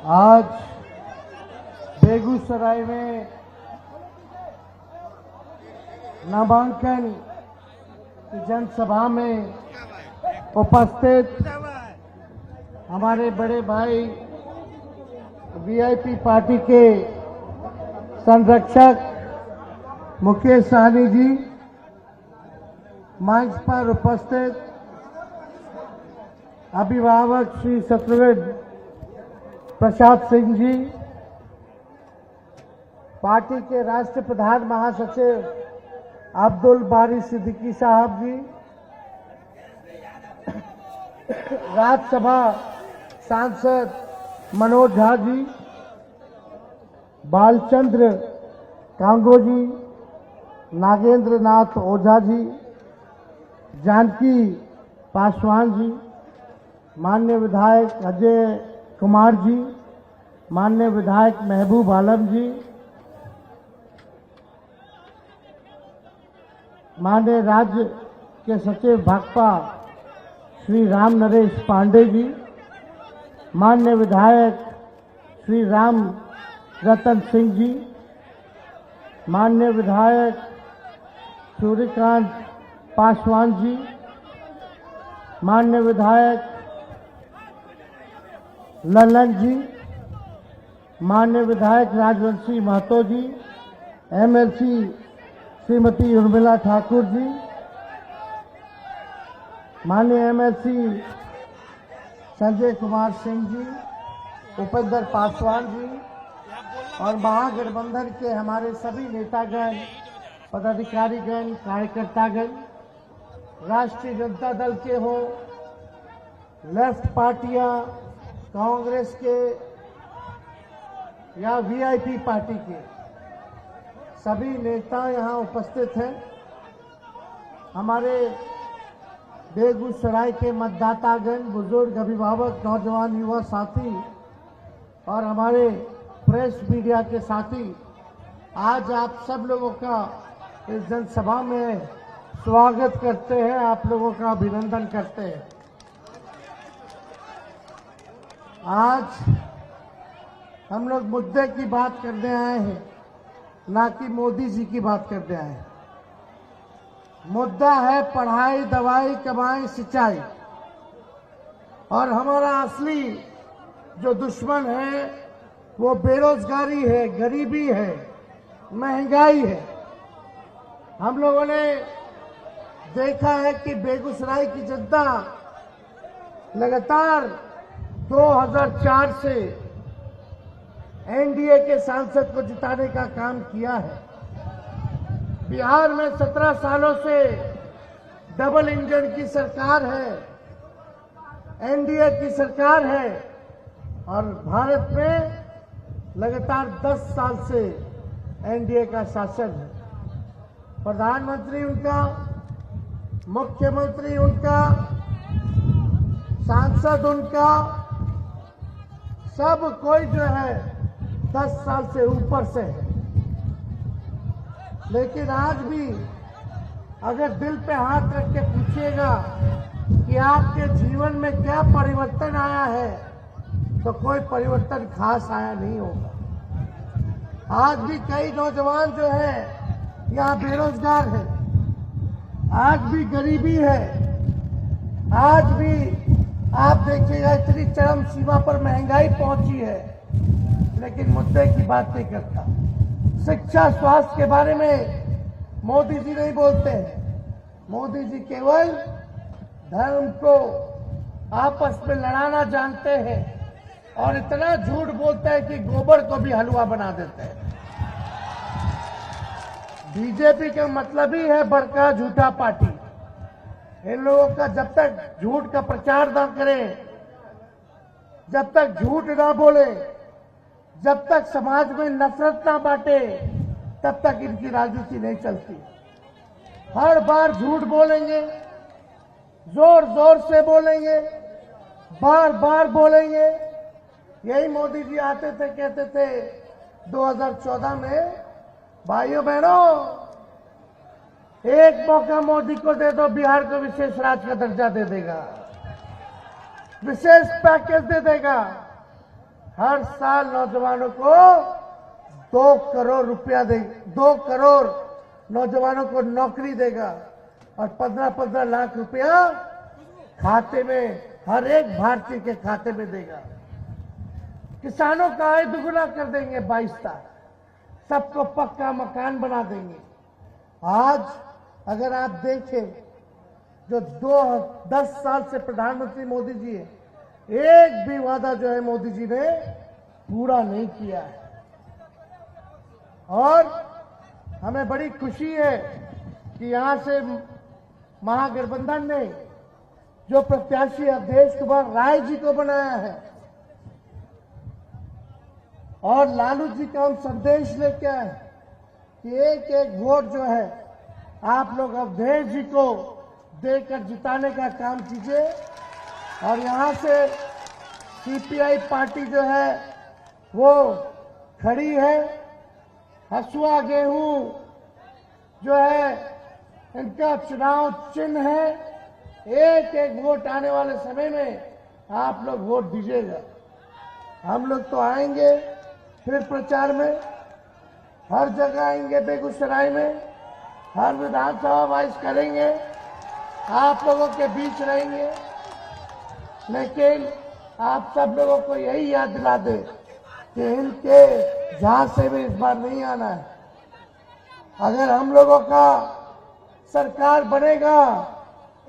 आज बेगूसराय में नामांकन की जनसभा में उपस्थित हमारे बड़े भाई वीआईपी पार्टी के संरक्षक मुकेश सहनी जी, मंच पर उपस्थित अभिभावक श्री शत्रुघ्न प्रसाद सिंह जी, पार्टी के राष्ट्रीय प्रधान महासचिव अब्दुल बारी सिद्दीकी साहब जी, राज्यसभा सांसद मनोज झा जी, बालचंद्र कांगो जी, नागेंद्र नाथ ओझा जी, जानकी पासवान जी, माननीय विधायक अजय कुमार जी, माननीय विधायक महबूब आलम जी, माननीय राज्य के सचिव भाकपा श्री राम नरेश पांडे जी, माननीय विधायक श्री राम रतन सिंह जी, माननीय विधायक सूर्यकांत पासवान जी, माननीय विधायक ललन जी, माननीय विधायक राजवंशी महतो जी, एमएलसी श्रीमती उर्मिला ठाकुर जी, माननीय एमएलसी संजय कुमार सिंह जी, उपेंद्र पासवान जी और महागठबंधन के हमारे सभी नेतागण, पदाधिकारीगण, कार्यकर्तागण, राष्ट्रीय जनता दल के हो, लेफ्ट पार्टियां, कांग्रेस के या वीआईपी पार्टी के सभी नेता यहां उपस्थित हैं। हमारे बेगूसराय के मतदातागण, बुजुर्ग, अभिभावक, नौजवान, युवा साथी और हमारे प्रेस मीडिया के साथी, आज आप सब लोगों का इस जनसभा में स्वागत करते हैं, आप लोगों का अभिनंदन करते हैं। आज हम लोग मुद्दे की बात करने आए हैं, ना कि मोदी जी की बात करने आए हैं। मुद्दा है पढ़ाई, दवाई, कमाई, सिंचाई। और हमारा असली जो दुश्मन है वो बेरोजगारी है, गरीबी है, महंगाई है। हम लोगों ने देखा है कि बेगूसराय की जनता लगातार 2004 से एनडीए के सांसद को जिताने का काम किया है। बिहार में 17 सालों से डबल इंजन की सरकार है, एनडीए की सरकार है और भारत में लगातार 10 साल से एनडीए का शासन है। प्रधानमंत्री उनका, मुख्यमंत्री उनका, सांसद उनका, सब कोई जो है 10 साल से ऊपर से है। लेकिन आज भी अगर दिल पे हाथ रख के पूछिएगा कि आपके जीवन में क्या परिवर्तन आया है, तो कोई परिवर्तन खास आया नहीं होगा। आज भी कई नौजवान जो है यहाँ बेरोजगार है, आज भी गरीबी है, आज भी आप देखिएगा इतनी चरम सीमा पर महंगाई पहुंची है, लेकिन मुद्दे की बात नहीं करता। शिक्षा, स्वास्थ्य के बारे में मोदी जी नहीं बोलते हैं। मोदी जी केवल धर्म को आपस में लड़ाना जानते हैं और इतना झूठ बोलते हैं कि गोबर को भी हलवा बना देते हैं। बीजेपी का मतलब ही है बड़का झूठा पार्टी। इन लोगों का जब तक झूठ का प्रचार ना करें, जब तक झूठ ना बोले, जब तक समाज में नफरत ना बांटे, तब तक इनकी राजनीति नहीं चलती। हर बार झूठ बोलेंगे, जोर जोर से बोलेंगे, बार बार बोलेंगे। यही मोदी जी आते थे, कहते थे 2014 में, भाइयों बहनों, एक मौका मोदी को दे दो, बिहार को विशेष राज्य का दर्जा दे देगा, विशेष पैकेज दे देगा। हर साल नौजवानों को 2 करोड़ रुपया देगा, 2 करोड़ नौजवानों को नौकरी देगा और 15-15 लाख रुपया खाते में, हर एक भारतीय के खाते में देगा। किसानों का आय दुगुना कर देंगे 22 साल, सबको पक्का मकान बना देंगे। आज अगर आप देखें जो 10 साल से प्रधानमंत्री मोदी जी है, एक भी वादा जो है मोदी जी ने पूरा नहीं किया है। और हमें बड़ी खुशी है कि यहां से महागठबंधन ने जो प्रत्याशी अवधेश कुमार राय जी को बनाया है और लालू जी का हम संदेश लेके आए कि एक एक वोट जो है आप लोग अवधेश जी को देकर जिताने का काम कीजिए। और यहां से सीपीआई पार्टी जो है वो खड़ी है, हसुआ गेहूं जो है इनका चुनाव चिन्ह है। एक एक वोट आने वाले समय में आप लोग वोट दीजिएगा। हम लोग तो आएंगे फिर प्रचार में, हर जगह आएंगे, बेगूसराय में हर विधानसभा वाइज करेंगे, आप लोगों के बीच रहेंगे। लेकिन आप सब लोगों को यही याद दिला दे कि इनके जहां से भी इस बार नहीं आना है। अगर हम लोगों का सरकार बनेगा,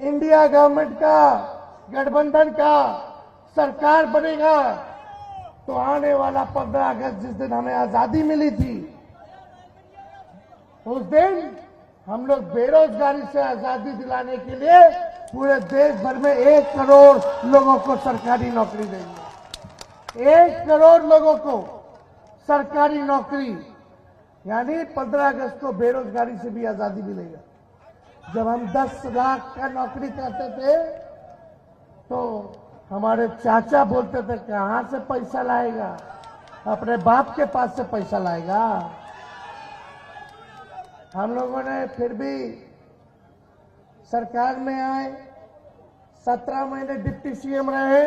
इंडिया गवर्नमेंट का, गठबंधन का सरकार बनेगा, तो आने वाला 15 अगस्त जिस दिन हमें आजादी मिली थी, उस दिन हम लोग बेरोजगारी से आजादी दिलाने के लिए पूरे देश भर में 1 करोड़ लोगों को सरकारी नौकरी देंगे। 1 करोड़ लोगों को सरकारी नौकरी, यानी 15 अगस्त को बेरोजगारी से भी आजादी मिलेगा। जब हम 10 लाख का नौकरी करते थे तो हमारे चाचा बोलते थे कहां से पैसा लाएगा, अपने बाप के पास से पैसा लाएगा। हम लोगों ने फिर भी सरकार में आए, 17 महीने डिप्टी सीएम रहे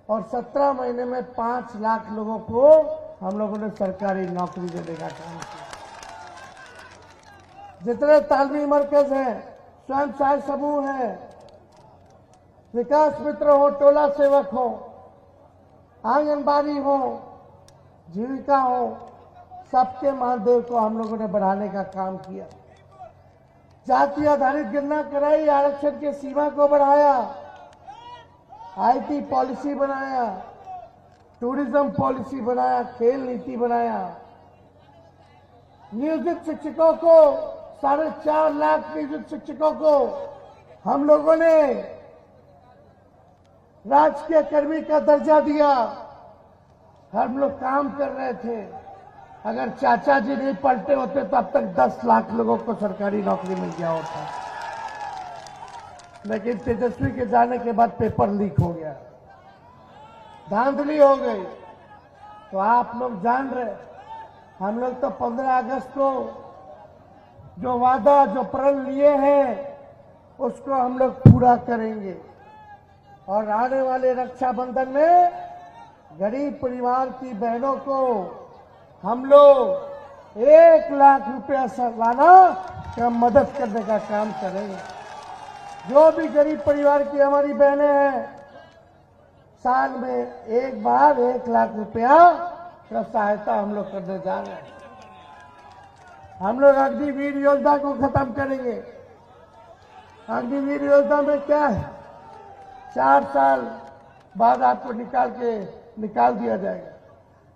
और 17 महीने में 5 लाख लोगों को हम लोगों ने सरकारी नौकरी देने का काम किया। जितने तालमी मरकज हैं, स्वयं सहायता समूह है, विकास मित्र हो, टोला सेवक हो, आंगनबाड़ी हो, जीविका हो, सबके मानदेय को हम लोगों ने बढ़ाने का काम किया। जाति आधारित गणना कराई, आरक्षण की सीमा को बढ़ाया, आईटी पॉलिसी बनाया, टूरिज्म पॉलिसी बनाया, खेल नीति बनाया। नियोजित शिक्षकों को 4.5 लाख नियोजित शिक्षकों को हम लोगों ने राजकीय कर्मी का दर्जा दिया। हम लोग काम कर रहे थे, अगर चाचा जी नहीं पलटे होते तो अब तक 10 लाख लोगों को सरकारी नौकरी मिल गया होता। लेकिन तेजस्वी के जाने के बाद पेपर लीक हो गया, धांधली हो गई। तो आप लोग जान रहे, हम लोग तो 15 अगस्त को जो वादा, जो प्रण लिए हैं उसको हम लोग पूरा करेंगे। और आने वाले रक्षाबंधन में गरीब परिवार की बहनों को हम लोग 1 लाख रुपया सालाना का मदद करने का काम करेंगे। जो भी गरीब परिवार की हमारी बहनें हैं, साल में एक बार 1 लाख रुपया का सहायता हम लोग करने जा रहे हैं। हम लोग अग्निवीर योजना को खत्म करेंगे। अग्निवीर योजना में क्या है, 4 साल बाद आपको निकाल दिया जाएगा।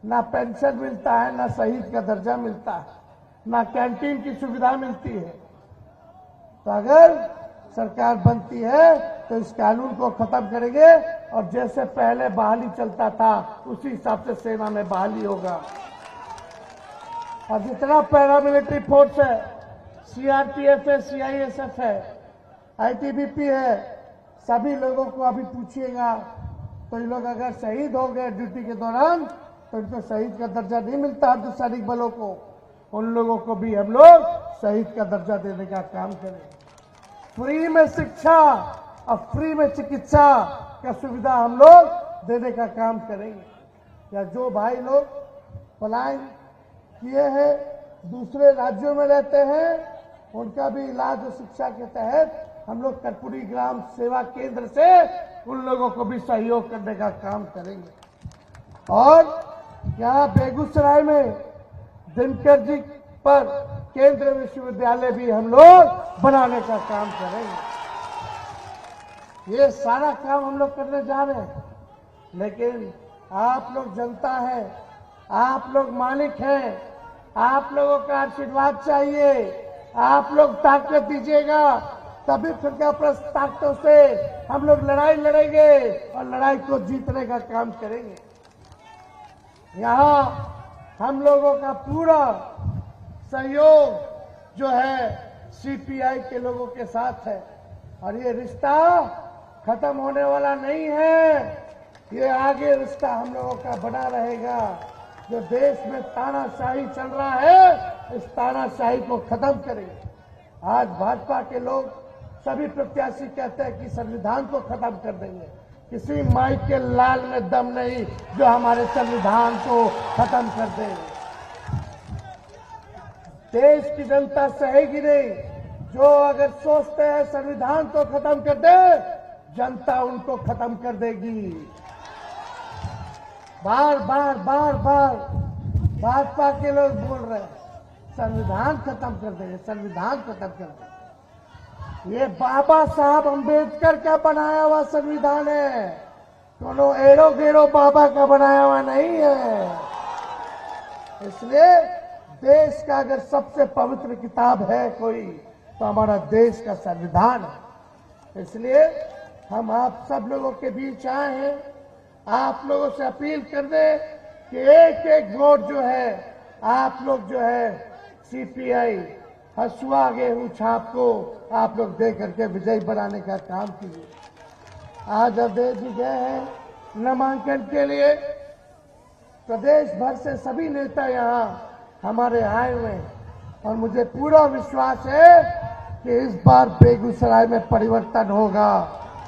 ना पेंशन मिलता है, ना शहीद का दर्जा मिलता है, ना कैंटीन की सुविधा मिलती है। तो अगर सरकार बनती है तो इस कानून को खत्म करेंगे और जैसे पहले बहाली चलता था उसी हिसाब से सेना में बहाली होगा। और जितना पैरामिलिट्री फोर्स है, सीआरपीएफ है, सीआईएसएफ है, आईटीबीपी है, सभी लोगों को अभी पूछिएगा तो ये लोग अगर शहीद हो गए ड्यूटी के दौरान तो इनको शहीद का दर्जा नहीं मिलता। अर्धसैनिक बलों को, उन लोगों को भी हम लोग शहीद का दर्जा देने का काम करें। फ्री में शिक्षा और फ्री में चिकित्सा का सुविधा हम लोग देने का काम करेंगे। या जो भाई लोग पलायन किए हैं, दूसरे राज्यों में रहते हैं, उनका भी इलाज और शिक्षा के तहत हम लोग कर्पूरी ग्राम सेवा केंद्र से उन लोगों को भी सहयोग करने का काम करेंगे। और यहाँ बेगूसराय में दिनकर जी पर केंद्रीय विश्वविद्यालय भी हम लोग बनाने का काम करेंगे। ये सारा काम हम लोग करने जा रहे हैं, लेकिन आप लोग जनता है, आप लोग मालिक हैं, आप लोगों का आशीर्वाद चाहिए। आप लोग ताकत दीजिएगा तभी फिर प्रस्त ताकतों से हम लोग लड़ाई लड़ेंगे और लड़ाई को जीतने का काम करेंगे। यहाँ हम लोगों का पूरा सहयोग जो है सीपीआई के लोगों के साथ है और ये रिश्ता खत्म होने वाला नहीं है। ये आगे रिश्ता हम लोगों का बना रहेगा। जो देश में तानाशाही चल रहा है, इस तानाशाही को खत्म करेंगे। आज भाजपा के लोग सभी प्रत्याशी कहते हैं कि संविधान को खत्म कर देंगे। किसी माई के लाल में दम नहीं जो हमारे संविधान को खत्म कर दे। देश की जनता सहेगी नहीं। जो अगर सोचते हैं संविधान को खत्म कर दे, जनता उनको खत्म कर देगी। बार बार भाजपा के लोग बोल रहे हैं संविधान खत्म कर देंगे, संविधान खत्म कर देंगे। ये बाबा साहब अंबेडकर का बनाया हुआ संविधान है, कोनो एड़ो गेड़ो बाबा का बनाया हुआ नहीं है। इसलिए देश का अगर सबसे पवित्र किताब है कोई, तो हमारा देश का संविधान है। इसलिए हम आप सब लोगों के बीच आए हैं, आप लोगों से अपील कर दें कि एक एक वोट जो है आप लोग जो है सीपीआई हसुआ गेहूं छाप को आप लोग दे करके विजयी बनाने का काम कीजिए। आज अवधेश जी गए हैं नामांकन के लिए। प्रदेश भर से सभी नेता यहाँ हमारे आए हुए हैं और मुझे पूरा विश्वास है कि इस बार बेगूसराय में परिवर्तन होगा,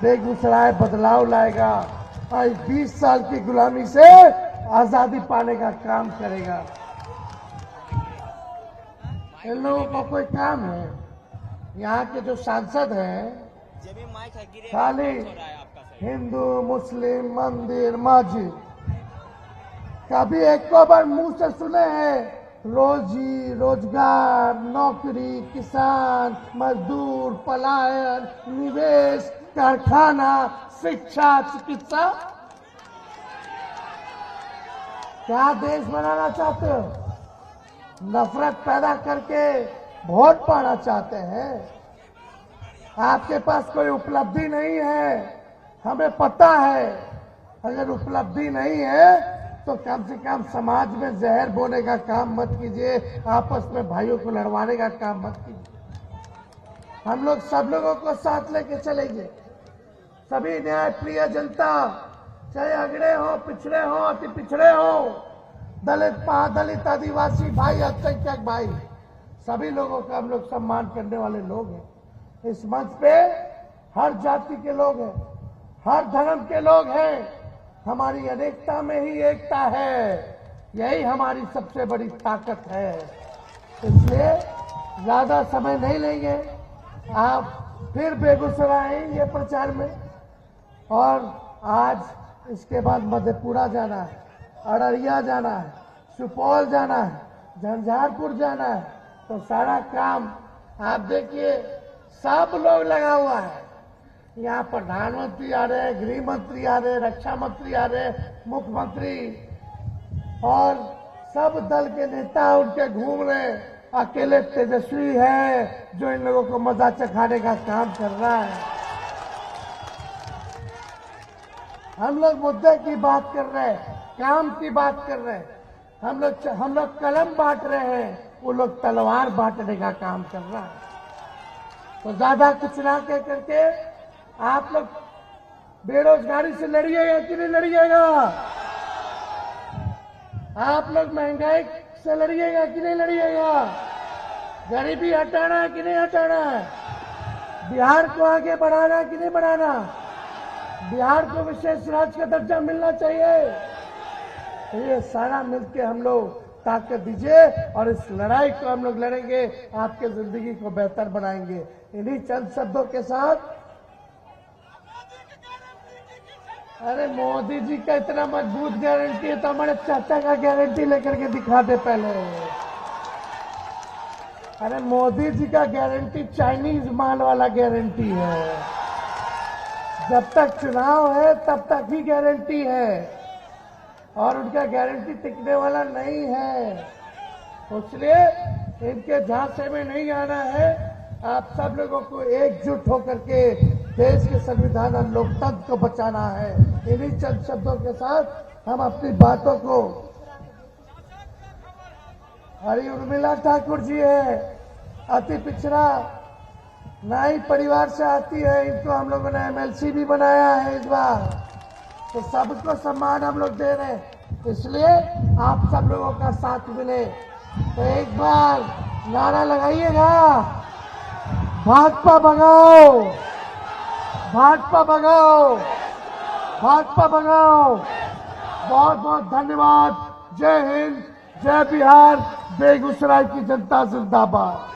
बेगूसराय बदलाव लाएगा और 20 साल की गुलामी से आजादी पाने का काम करेगा। इन लोगों को कोई काम है? यहाँ के जो सांसद हैं खाली हिंदू मुस्लिम मंदिर मस्जिद, कभी एक को बार मुंह से सुने हैं रोजी रोजगार, नौकरी, किसान, मजदूर, पलायन, निवेश, कारखाना, शिक्षा, चिकित्सा? क्या देश बनाना चाहते हो? नफरत पैदा करके वोट पाना चाहते हैं? आपके पास कोई उपलब्धि नहीं है, हमें पता है। अगर उपलब्धि नहीं है तो कम से कम समाज में जहर बोने का काम मत कीजिए, आपस में भाइयों को लड़वाने का काम मत कीजिए। हम लोग सब लोगों को साथ लेके चलेंगे। सभी न्याय प्रिय जनता, चाहे अगड़े हो, पिछड़े हो, अति पिछड़े हो, दलित, महादलित, आदिवासी भाई, अल्पसंख्यक भाई, सभी लोगों का हम लोग सम्मान करने वाले लोग हैं। इस मंच पे हर जाति के लोग हैं, हर धर्म के लोग हैं। हमारी अनेकता में ही एकता है, यही हमारी सबसे बड़ी ताकत है। इसलिए ज्यादा समय नहीं लेंगे, आप फिर बेगूसराय आएंगे प्रचार में। और आज इसके बाद मधेपुरा जाना है, अररिया जाना है, सुपौल जाना है, झंझारपुर जाना है। तो सारा काम आप देखिए सब लोग लगा हुआ है। यहाँ प्रधानमंत्री आ रहे हैं, गृह मंत्री आ रहे हैं, रक्षा मंत्री आ रहे हैं, मुख्यमंत्री और सब दल के नेता उनके घूम रहे हैं। अकेले तेजस्वी है जो इन लोगों को मजा चखाने का काम कर रहा है। हम लोग मुद्दे की बात कर रहे हैं, काम की बात कर रहे हैं। हम लोग कलम बांट रहे हैं, वो लोग तलवार बांटने का काम कर रहा है। तो ज्यादा कुछ ना कह करके आप लोग बेरोजगारी से लड़िएगा कि नहीं लड़िएगा? आप लोग महंगाई से लड़िएगा कि नहीं लड़िएगा? गरीबी हटाना है कि नहीं हटाना है? बिहार को आगे बढ़ाना है कि नहीं बढ़ाना? बिहार को विशेष राज्य का दर्जा मिलना चाहिए। ये सारा मिलके हम लोग ताकत दीजिए और इस लड़ाई को हम लोग लड़ेंगे, आपके जिंदगी को बेहतर बनाएंगे। इन्हीं चंद शब्दों के साथ, अरे मोदी जी का इतना मजबूत गारंटी है तो हमारे चाचा का गारंटी लेकर के दिखा दे पहले। अरे मोदी जी का गारंटी चाइनीज माल वाला गारंटी है। जब तक चुनाव है तब तक ही गारंटी है और उनका गारंटी टिकने वाला नहीं है। इसलिए इनके झांसे में नहीं आना है। आप सब लोगों को एकजुट होकर के देश के संविधान और लोकतंत्र को बचाना है। इन्हीं चंद शब्दों के साथ हम अपनी बातों को, हरी उर्मिला ठाकुर जी है, अति पिछड़ा नाई परिवार से आती है, इनको हम लोगों ने एमएलसी भी बनाया है इस बार, तो सबको सम्मान हम लोग दे रहे हैं। इसलिए आप सब लोगों का साथ मिले तो एक बार नारा लगाइएगा, भाजपा भगाओ, भाजपा भगाओ, भाजपा भगाओ। बहुत बहुत धन्यवाद। जय हिंद, जय बिहार, बेगूसराय की जनता जिंदाबाद।